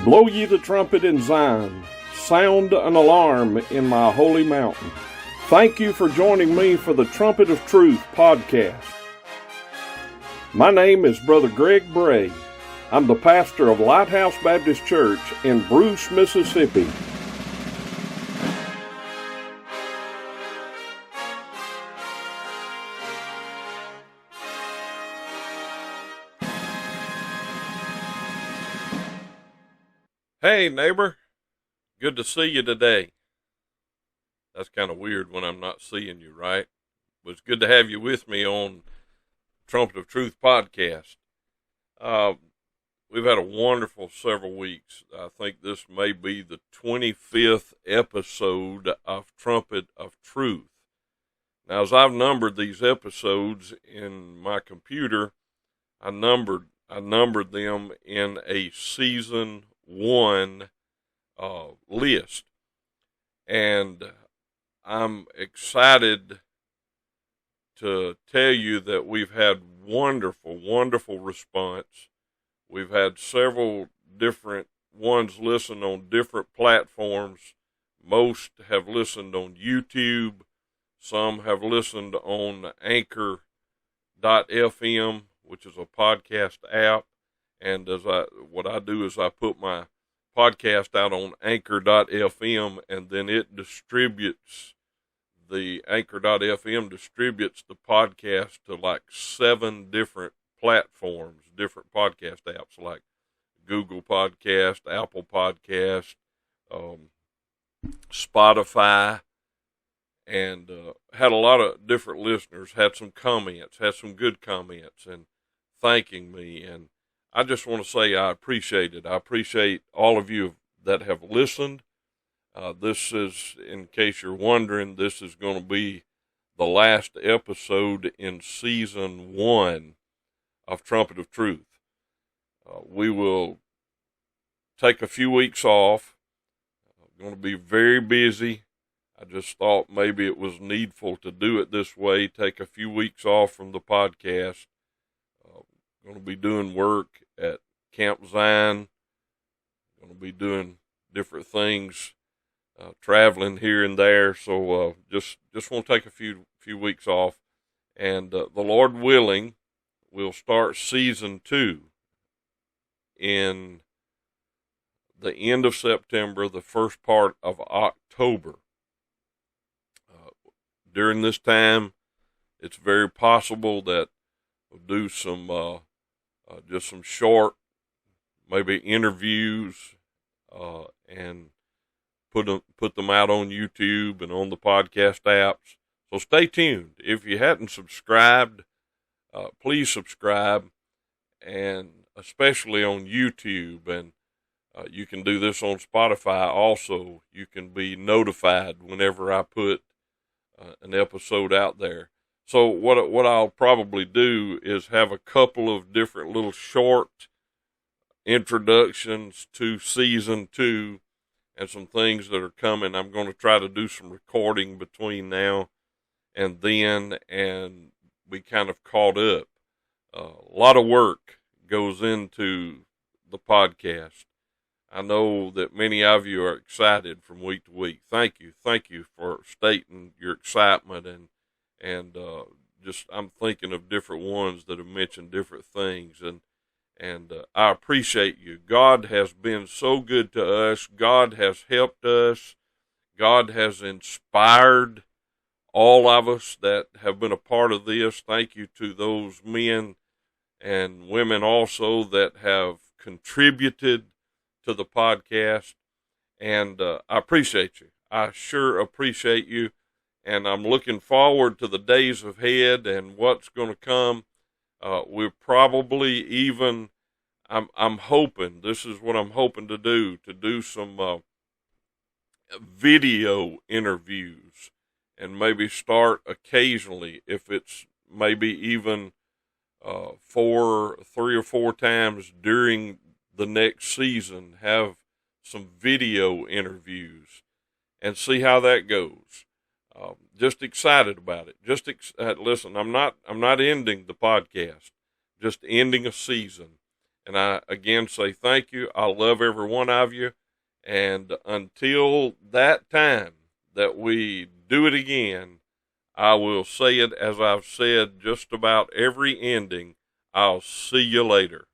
Blow ye the trumpet in Zion, sound an alarm in my holy mountain. Thank you for joining me for the Trumpet of Truth podcast. My name is Brother Greg Bray. I'm the pastor of Lighthouse Baptist Church in Bruce, Mississippi. Hey, neighbor. Good to see you today. That's kind of weird when I'm not seeing you, right? But it's good to have you with me on Trumpet of Truth podcast. We've had a wonderful several weeks. I think this may be the 25th episode of Trumpet of Truth. Now, as I've numbered these episodes in my computer, I numbered them in a season 1 list, and I'm excited to tell you that we've had wonderful response. We've had several different ones listen on different platforms. Most have listened on YouTube. Some have listened on Anchor.fm, which is a podcast app. And what I do is I put my podcast out on Anchor.fm, and then it distributes the Anchor.fm distributes the podcast to like 7 different platforms, different podcast apps like Google Podcast, Apple Podcast, Spotify, and had a lot of different listeners, had some comments, had some good comments, and thanking me. And I just want to say I appreciate it. I appreciate all of you that have listened. This is, in case you're wondering, this is going to be the last episode in season 1 of Trumpet of Truth. We will take a few weeks off. I'm going to be very busy. I just thought maybe it was needful to do it this way, take a few weeks off from the podcast. Going to be doing work at Camp Zion. Going to be doing different things, traveling here and there. So just want to take a few weeks off, and the Lord willing, we'll start season 2 in the end of September, the first part of October. During this time, it's very possible that we'll do some just some short, maybe interviews, and put them out on YouTube and on the podcast apps. So stay tuned. If you hadn't subscribed, please subscribe, and especially on YouTube. And you can do this on Spotify also. You can be notified whenever I put an episode out there. So what I'll probably do is have a couple of different little short introductions to season 2 and some things that are coming. I'm going to try to do some recording between now and then and be kind of caught up. A lot of work goes into the podcast. I know that many of you are excited from week to week. Thank you for stating your excitement, and just I'm thinking of different ones that have mentioned different things, and I appreciate you. God has been so good to us. God has helped us. God has inspired all of us that have been a part of this. Thank you to those men and women also that have contributed to the podcast, and I appreciate you. I sure appreciate you. And I'm looking forward to the days ahead and what's going to come. We're probably even, I'm hoping, this is what I'm hoping to do some video interviews, and maybe start occasionally, if it's maybe even 3 or 4 times during the next season, have some video interviews and see how that goes. Just excited about it. Listen, I'm not ending the podcast, just ending a season. And I again say thank you. I love every one of you. And until that time that we do it again, I will say it as I've said just about every ending. I'll see you later.